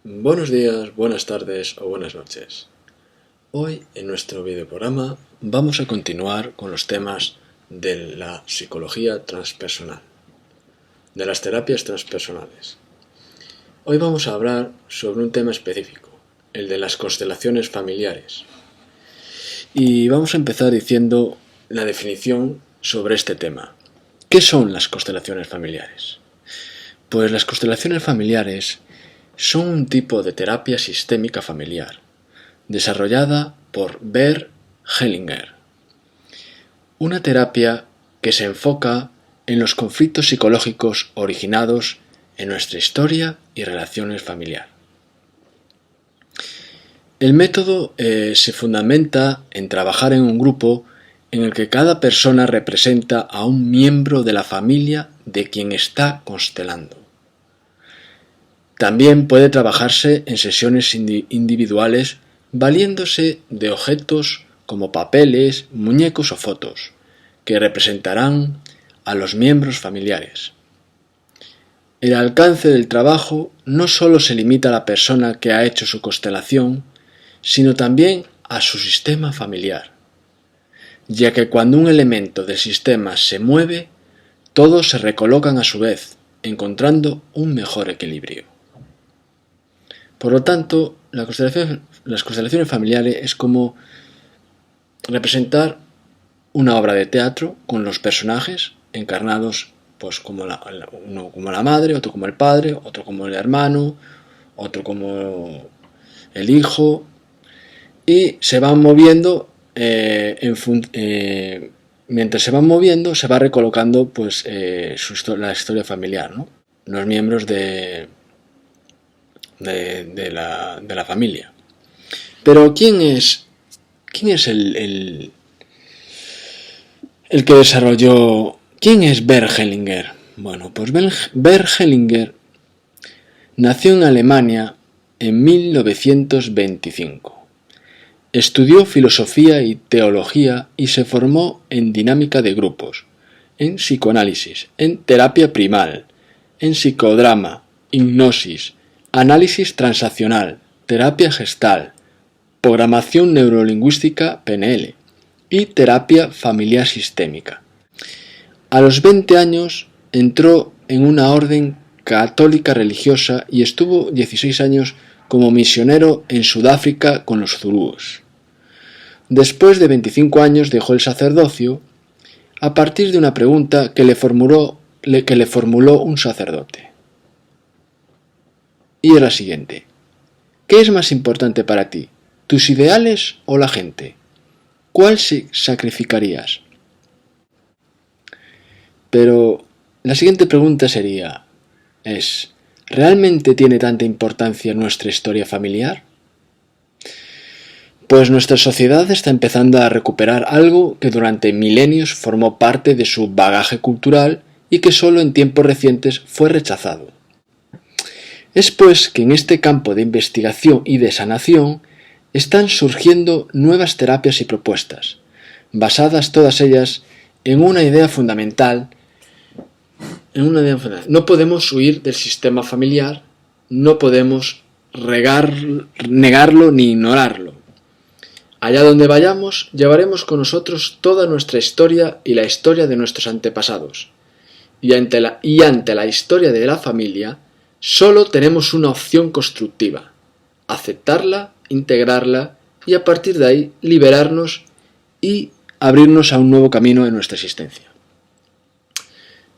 Buenos días, buenas tardes o buenas noches. Hoy en nuestro videoprograma vamos a continuar con los temas de la psicología transpersonal, de las terapias transpersonales. Hoy vamos a hablar sobre un tema específico, el de las constelaciones familiares. Y vamos a empezar diciendo la definición sobre este tema. ¿Qué son las constelaciones familiares? Pues las constelaciones familiares son un tipo de terapia sistémica familiar, desarrollada por Bert Hellinger. Una terapia que se enfoca en los conflictos psicológicos originados en nuestra historia y relaciones familiares. El método se fundamenta en trabajar en un grupo en el que cada persona representa a un miembro de la familia de quien está constelando. También puede trabajarse en sesiones individuales valiéndose de objetos como papeles, muñecos o fotos, que representarán a los miembros familiares. El alcance del trabajo no solo se limita a la persona que ha hecho su constelación, sino también a su sistema familiar, ya que cuando un elemento del sistema se mueve, todos se recolocan a su vez, encontrando un mejor equilibrio. Por lo tanto, las constelaciones familiares es como representar una obra de teatro con los personajes encarnados, pues uno como la madre, otro como el padre, otro como el hermano, otro como el hijo, y se van moviendo mientras se van moviendo se va recolocando pues la historia familiar, ¿no? Los miembros de la familia. Pero ¿quién es el que desarrolló? ¿Quién es Bert Hellinger? Bueno, pues Bert Hellinger nació en Alemania en 1925. Estudió filosofía y teología y se formó en dinámica de grupos, en psicoanálisis, en terapia primal, en psicodrama, hipnosis, análisis transaccional, terapia gestal, programación neurolingüística PNL y terapia familiar sistémica. A los 20 años entró en una orden católica religiosa y estuvo 16 años como misionero en Sudáfrica con los zulúes. Después de 25 años dejó el sacerdocio a partir de una pregunta que le formuló un sacerdote. Y es la siguiente: ¿qué es más importante para ti, tus ideales o la gente? ¿Cuál sacrificarías? Pero la siguiente pregunta sería, ¿realmente tiene tanta importancia nuestra historia familiar? Pues nuestra sociedad está empezando a recuperar algo que durante milenios formó parte de su bagaje cultural y que solo en tiempos recientes fue rechazado. Es pues que en este campo de investigación y de sanación están surgiendo nuevas terapias y propuestas, basadas todas ellas en una idea fundamental. No podemos huir del sistema familiar, no podemos negarlo ni ignorarlo. Allá donde vayamos, llevaremos con nosotros toda nuestra historia y la historia de nuestros antepasados. Y ante la historia de la familia, solo tenemos una opción constructiva: aceptarla, integrarla y a partir de ahí liberarnos y abrirnos a un nuevo camino en nuestra existencia.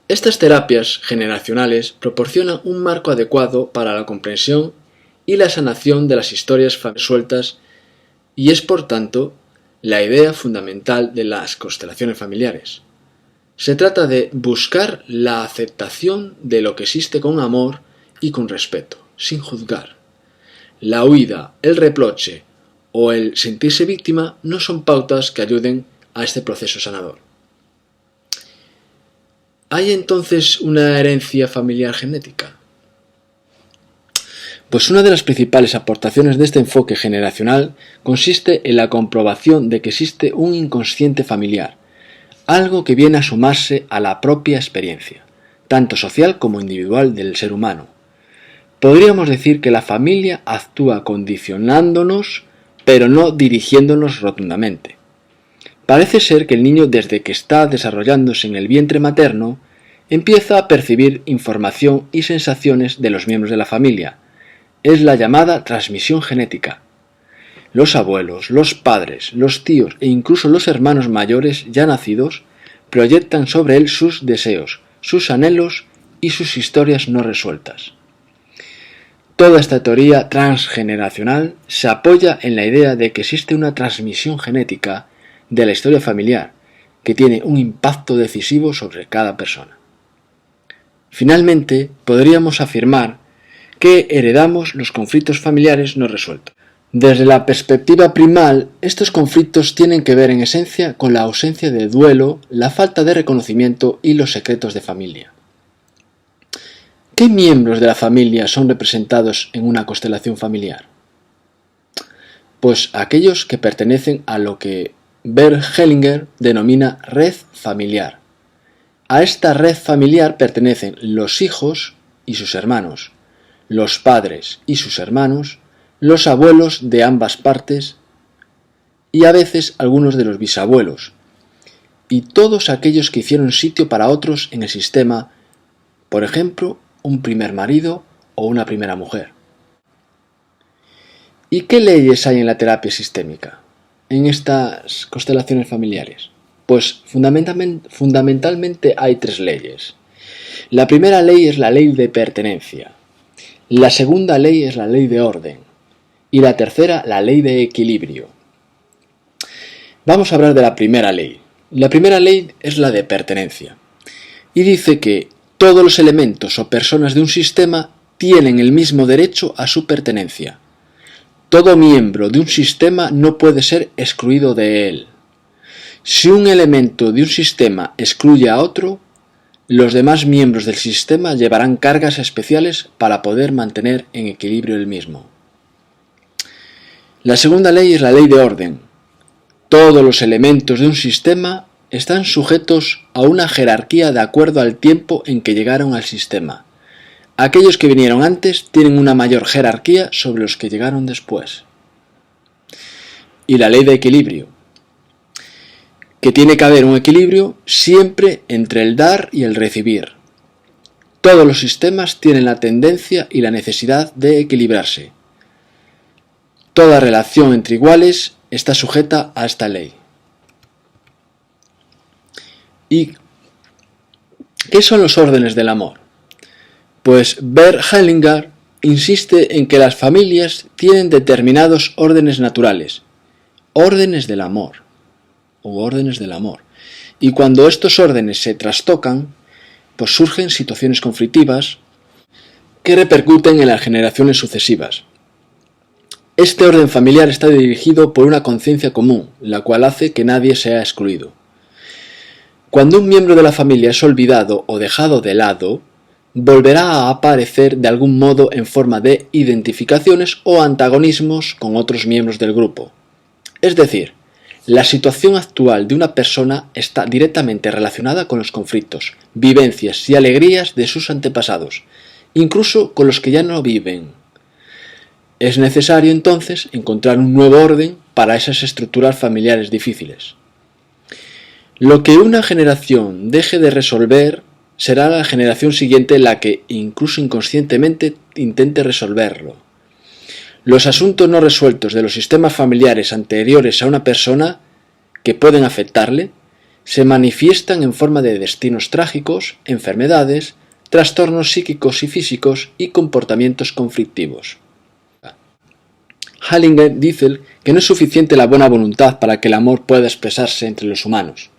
Estas terapias generacionales proporcionan un marco adecuado para la comprensión y la sanación de las historias sueltas y es por tanto la idea fundamental de las constelaciones familiares. Se trata de buscar la aceptación de lo que existe con amor y con respeto, sin juzgar. La huida, el reproche o el sentirse víctima no son pautas que ayuden a este proceso sanador. ¿Hay entonces una herencia familiar genética? Pues una de las principales aportaciones de este enfoque generacional consiste en la comprobación de que existe un inconsciente familiar, algo que viene a sumarse a la propia experiencia, tanto social como individual del ser humano. Podríamos decir que la familia actúa condicionándonos, pero no dirigiéndonos rotundamente. Parece ser que el niño, desde que está desarrollándose en el vientre materno, empieza a percibir información y sensaciones de los miembros de la familia. Es la llamada transmisión genética. Los abuelos, los padres, los tíos e incluso los hermanos mayores ya nacidos proyectan sobre él sus deseos, sus anhelos y sus historias no resueltas. Toda esta teoría transgeneracional se apoya en la idea de que existe una transmisión genética de la historia familiar que tiene un impacto decisivo sobre cada persona. Finalmente, podríamos afirmar que heredamos los conflictos familiares no resueltos. Desde la perspectiva primal, estos conflictos tienen que ver en esencia con la ausencia de duelo, la falta de reconocimiento y los secretos de familia. ¿Qué miembros de la familia son representados en una constelación familiar? Pues aquellos que pertenecen a lo que Bert Hellinger denomina red familiar. A esta red familiar pertenecen los hijos y sus hermanos, los padres y sus hermanos, los abuelos de ambas partes y a veces algunos de los bisabuelos, y todos aquellos que hicieron sitio para otros en el sistema, por ejemplo, un primer marido o una primera mujer. ¿Y qué leyes hay en la terapia sistémica, en estas constelaciones familiares? Pues fundamentalmente hay 3 leyes. La primera ley es la ley de pertenencia, la segunda ley es la ley de orden y la tercera la ley de equilibrio. Vamos a hablar de la primera ley. La primera ley es la de pertenencia y dice que todos los elementos o personas de un sistema tienen el mismo derecho a su pertenencia. Todo miembro de un sistema no puede ser excluido de él. Si un elemento de un sistema excluye a otro, los demás miembros del sistema llevarán cargas especiales para poder mantener en equilibrio el mismo. La segunda ley es la ley de orden. Todos los elementos de un sistema están sujetos a una jerarquía de acuerdo al tiempo en que llegaron al sistema. Aquellos que vinieron antes tienen una mayor jerarquía sobre los que llegaron después. Y la ley de equilibrio, que tiene que haber un equilibrio siempre entre el dar y el recibir. Todos los sistemas tienen la tendencia y la necesidad de equilibrarse. Toda relación entre iguales está sujeta a esta ley. ¿Y qué son los órdenes del amor? Pues Bert Hellinger insiste en que las familias tienen determinados órdenes naturales, órdenes del amor, y cuando estos órdenes se trastocan, pues surgen situaciones conflictivas que repercuten en las generaciones sucesivas. Este orden familiar está dirigido por una conciencia común, la cual hace que nadie sea excluido. Cuando un miembro de la familia es olvidado o dejado de lado, volverá a aparecer de algún modo en forma de identificaciones o antagonismos con otros miembros del grupo. Es decir, la situación actual de una persona está directamente relacionada con los conflictos, vivencias y alegrías de sus antepasados, incluso con los que ya no viven. Es necesario entonces encontrar un nuevo orden para esas estructuras familiares difíciles. Lo que una generación deje de resolver será la generación siguiente la que, incluso inconscientemente, intente resolverlo. Los asuntos no resueltos de los sistemas familiares anteriores a una persona, que pueden afectarle, se manifiestan en forma de destinos trágicos, enfermedades, trastornos psíquicos y físicos y comportamientos conflictivos. Hellinger dice que no es suficiente la buena voluntad para que el amor pueda expresarse entre los humanos.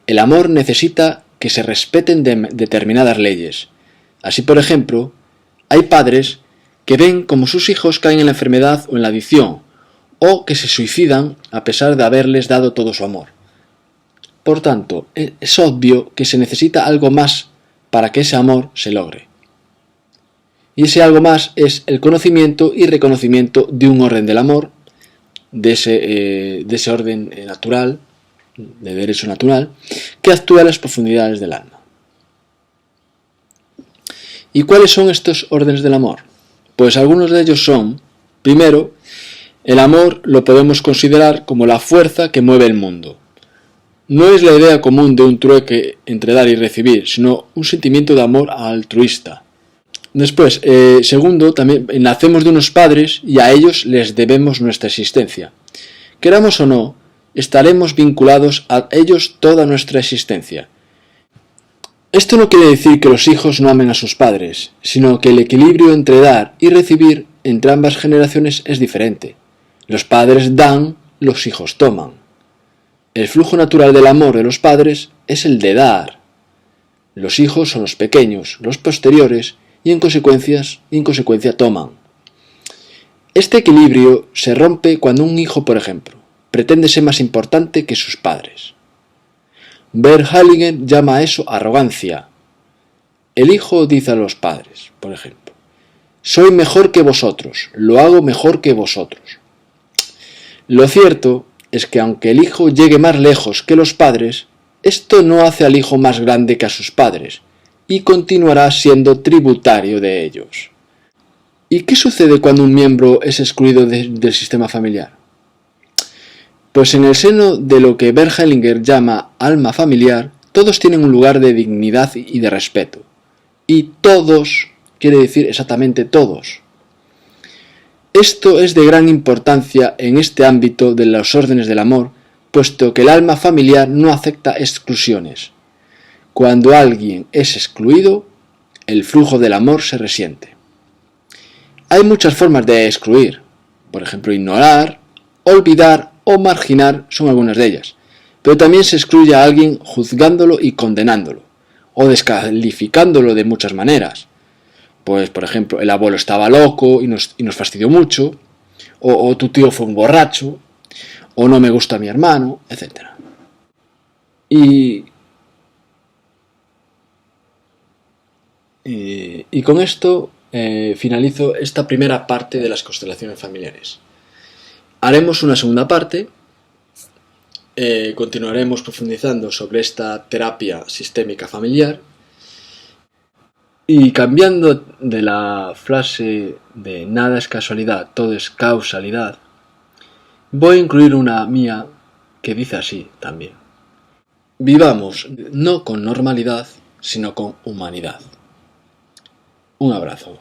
El amor necesita que se respeten determinadas leyes. Así, por ejemplo, hay padres que ven como sus hijos caen en la enfermedad o en la adicción, o que se suicidan a pesar de haberles dado todo su amor. Por tanto, es obvio que se necesita algo más para que ese amor se logre. Y ese algo más es el conocimiento y reconocimiento de un orden del amor, de ese orden natural, de derecho natural, que actúa en las profundidades del alma. ¿Y cuáles son estos órdenes del amor? Pues algunos de ellos son: primero, el amor lo podemos considerar como la fuerza que mueve el mundo. No es la idea común de un trueque entre dar y recibir, sino un sentimiento de amor altruista. Después, segundo, también nacemos de unos padres y a ellos les debemos nuestra existencia. Queramos o no, estaremos vinculados a ellos toda nuestra existencia. Esto no quiere decir que los hijos no amen a sus padres, sino que el equilibrio entre dar y recibir entre ambas generaciones es diferente. Los padres dan, los hijos toman. El flujo natural del amor de los padres es el de dar. Los hijos son los pequeños, los posteriores, y en consecuencia toman. Este equilibrio se rompe cuando un hijo, por ejemplo, pretende ser más importante que sus padres. Bert Hellinger llama a eso arrogancia. El hijo dice a los padres, por ejemplo: soy mejor que vosotros, lo hago mejor que vosotros. Lo cierto es que aunque el hijo llegue más lejos que los padres, esto no hace al hijo más grande que a sus padres, y continuará siendo tributario de ellos. ¿Y qué sucede cuando un miembro es excluido del sistema familiar? Pues en el seno de lo que Bert Hellinger llama alma familiar, todos tienen un lugar de dignidad y de respeto. Y todos quiere decir exactamente todos. Esto es de gran importancia en este ámbito de los órdenes del amor, puesto que el alma familiar no acepta exclusiones. Cuando alguien es excluido, el flujo del amor se resiente. Hay muchas formas de excluir, por ejemplo, ignorar, olvidar o marginar son algunas de ellas, pero también se excluye a alguien juzgándolo y condenándolo, o descalificándolo de muchas maneras. Pues, por ejemplo, el abuelo estaba loco y nos fastidió mucho, o tu tío fue un borracho, o no me gusta mi hermano, etc. Y con esto finalizo esta primera parte de las constelaciones familiares. Haremos una segunda parte, continuaremos profundizando sobre esta terapia sistémica familiar, y cambiando de la frase de nada es casualidad, todo es causalidad, voy a incluir una mía que dice así también: vivamos no con normalidad, sino con humanidad. Un abrazo.